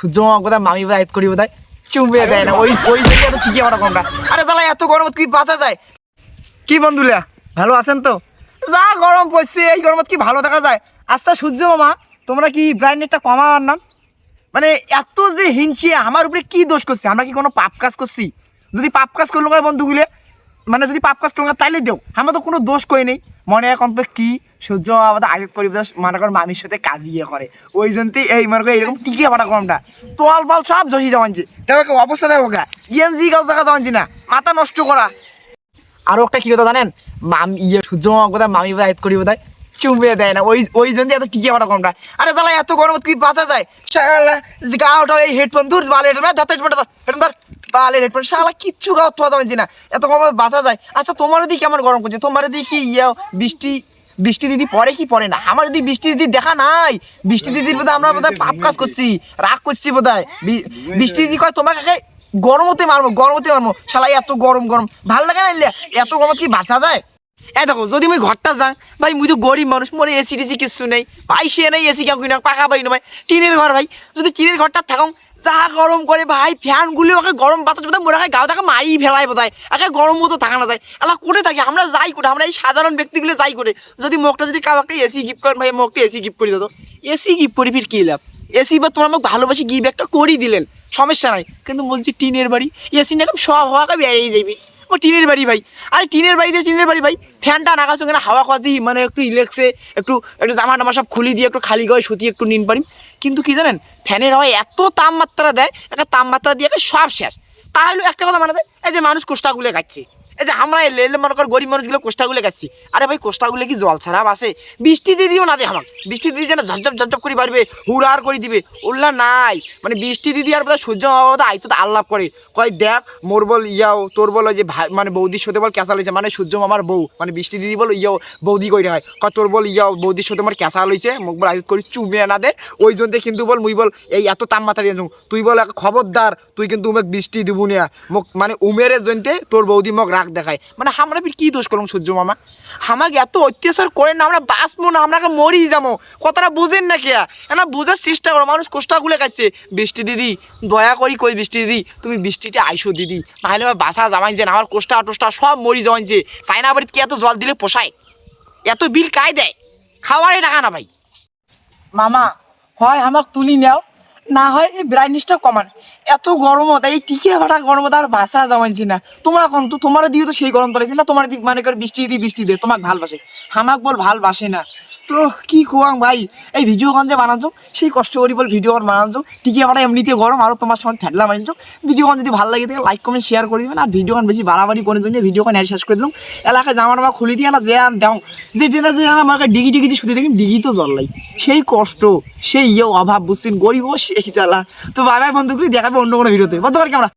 সূর্য মামা কোথায় মামি বোধ করি বোধ চুম্বে দেয় না, ওই ওই জায়গায় এত টিকে ওটা কমটা। আরে জ্বালা এত গরমত কি বাঁচা যায়? কি বন্ধুরা ভালো আছেন তো? যা গরম পড়ছে এই গরমত কি ভালো থাকা যায়? আচ্ছা সূর্য মামা, তোমরা কি ব্রাইটনেসটা কমাবার না? মানে এত যে হিংসে আমার উপরে কি দোষ করছে? আমরা কি কোনো পাপ কাজ করছি? যদি পাপ কাজ করলো বন্ধুগুলো, মানে যদি পাপ কাজ করলো তাইলে দেও, আমরা তো কোনো দোষ করি নেই। মনে এখন তো কি সূর্য আমাদের আগে পরিবেশ মনে কর মামির সাথে কাজ ইয়ে করে, ওই জন্যই এই মনে কর এরকম টিকে ফাটা গরমটা তোয়াল পাল সব জহি যাওয়ানছি। দেখো অবস্থা দেখো গা গিয়ানজি গাছ দেখা যাওয়ানছি না, মাথা নষ্ট করা। আরও একটা কি কথা জানেন, মামি সূর্য মামা কোথায় মামি বোধ করি বোধ চুম্বে দেয় না, ওই ওই জন্যই এত টিকে ফাটা গরমটা। আরে জ্বালা এত গরমত কি বাঁচা যায়? গা ওঠা এই হেডফোন দূর বাল হেডফোন ধর হেডফোনটা ধর বালের হেডফোন শালা কিচ্ছু গাও তোয়া যাবেন না, এত গরম বাঁচা যায়? আচ্ছা তোমার দিকে কেমন গরম করছে? তোমার দিকে কি বৃষ্টি বৃষ্টি দিদি পরে কি পরে না? আমার যদি বৃষ্টি দিদি দেখা নাই, বৃষ্টি দিদির বোধহয় আমরা বোধহয় পাপ কাজ করছি, রাগ করছি বোধহয়। বৃষ্টি দিদি কয় তোমাকে গরমতে মারবো, গরমতে মারবো। শালা এত গরম গরম ভাল লাগে না? এত গরম কি বাঁচা যায়? এই দেখো যদি মুই ঘরটা যাই ভাই, মুই তো গরিব মানুষ, মোরে এসি টেসি কিছু নেই ভাই, সে নেই এসি কেউ কিনা পাকা পাই না ভাই, টিনের ঘর ভাই। যদি টিনের ঘরটা থাকুন যা গরম করে ভাই, ফ্যানগুলি ওকে গরম বাতাস বোধহয় মোরা গাও থাকে মারি ফেলাই বোধহয়, একে গরম মতো থাকা না যায়। এলা করে থাকি আমরা, যাই করে আমরা এই সাধারণ ব্যক্তিগুলো যাই করে। যদি মোকটা যদি কাউ একটা এসি গিফট করেন ভাই, মোকটা এসি গিফট করে দিত। এসি গিফট করি ফির কী লাভ? এসি বা তোমার আমাকে ভালোবাসি গিফট একটা করেই দিলেন, সমস্যা নাই, কিন্তু বলছি টিনের বাড়ি এসি না সব হওয়াকে বেরিয়ে যাবি। ও টিনের বাড়ি ভাই, আরে টিনের বাড়িতে টিনের বাড়ি ভাই, ফ্যানটা নাগাছ ওখানে হাওয়া খাওয়া দিই, মানে একটু রিল্যাক্সে একটু একটু জামা টামা সব খুলি দিয়ে একটু খালি গায়ে সুতি একটু নিন পারি। কিন্তু কি জানেন, ফ্যানের হাওয়া এত তাপমাত্রা দেয়, একটা তাপমাত্রা দিয়ে সব শেষ। তাহলে একটা কথা মানা যায়, এই যে মানুষ কোষ্টাগুলো খাচ্ছে, এই যে আমরা এলে মনে কর গরিব মানুষগুলো কোষ্টাগুলো খাচ্ছি। আরে ভাই কোষ্টাগুলো কি জল ছাড়া আসে? বৃষ্টি দিয়ে দিও না দে আমাকে, বৃষ্টি দিয়ে যেন ঝপঝপ ঝপঝপ করে পারবে, হুড়ার করে দিবে, উল্লা নাই। মানে বৃষ্টি দিদি আর বোধহয় সূর্য বাবা আইতো আল্লাভ করে কয় দেখ মোর বল ইয়াও তোর বল যে ভাই, মানে বৌদির সাথে বল ক্যাঁচা লইছে, মানে সূর্য মামার বউ মানে বৃষ্টি দিদি বল ইয়াও বৌদি কই হয়, কয় তোর বল ইয়াও বৌদির সাথে আমার ক্যাঁচা লইছে, মোক বল আইত করি চুমে না দে। ওই জন্য কিন্তু বল মুই বল এই এত তাপমাত্রা দিয়ে তুই বল খবরদার, তুই কিন্তু উমেক বৃষ্টি দিব না মোক, মানে উমেরের জন্যে তোর বৌদি মোক রাগ দেখায়। মানে আমরা কি দোষ করলাম সূর্য মামা? আমাকে এত অত্যাচার করেন না, আমরা বাঁচবো না, আমরা মরি যাবো, কথাটা বুঝেন না কে? না বোঝার চেষ্টা করো, মানুষ কষ্টাগুলো খাচ্ছে। বৃষ্টি দিদি দয়া করি কই বৃষ্টি দিদি তুমি বৃষ্টিটা আইসো দিদি, নাহলে আমার বাসা জামাই যে আমার কোষ্টা টোষ্টা সব মরি যাওয়ান যে। চাইনা বাড়িতে কি এত জল দিলে পোষায়? এত বিল কাই দেয়? খাওয়ারে টাকা না ভাই। মামা হয় আমাকে তুলি নাও, না হয় এই ব্রাইটনেসটা কমান। এত গরমত এই টিকে ফাটা গরমত আর বাসা যাওয়াইছি না। তোমরা কোন তো তোমার দিকে তো সেই গরম পড়েছে না, তোমার দিক মানে করে বৃষ্টি দিয়ে তোমাকে ভালবাসে, হামাক বল ভালবাসে না। তো কি কোয়াং ভাই, এই ভিডিও কন যে বানাচ্ছ সেই কষ্ট করি বল ভিডিও কন বানাচ্ছ, টিকে ফাটা এমনিতে গরম আরও তোমার সঙ্গে ঠেলা মারিচ্ছ। ভিডিও কন যদি ভালো লাগে থাকে লাইক কমেন্ট শেয়ার করে দেবেন, আর ভিডিও কন বেশি বাড়াবাড়ি করে জন্য ভিডিও কন শেষ করে দিলাম। এলাকায় জামা টামা খুলি দিয়ে না যে দেও যে আমাকে ডিগি ডিগি যে শুধু দেখি ডিগি তো জল লাই, সেই কষ্ট সেই অভাব বুঝছেন, গরিব সেই জ্বালা। তো বাই বাই বন্ধুগুলি দেখাবে অন্য কোনো ভিডিওতে, বলতে পারি আমরা।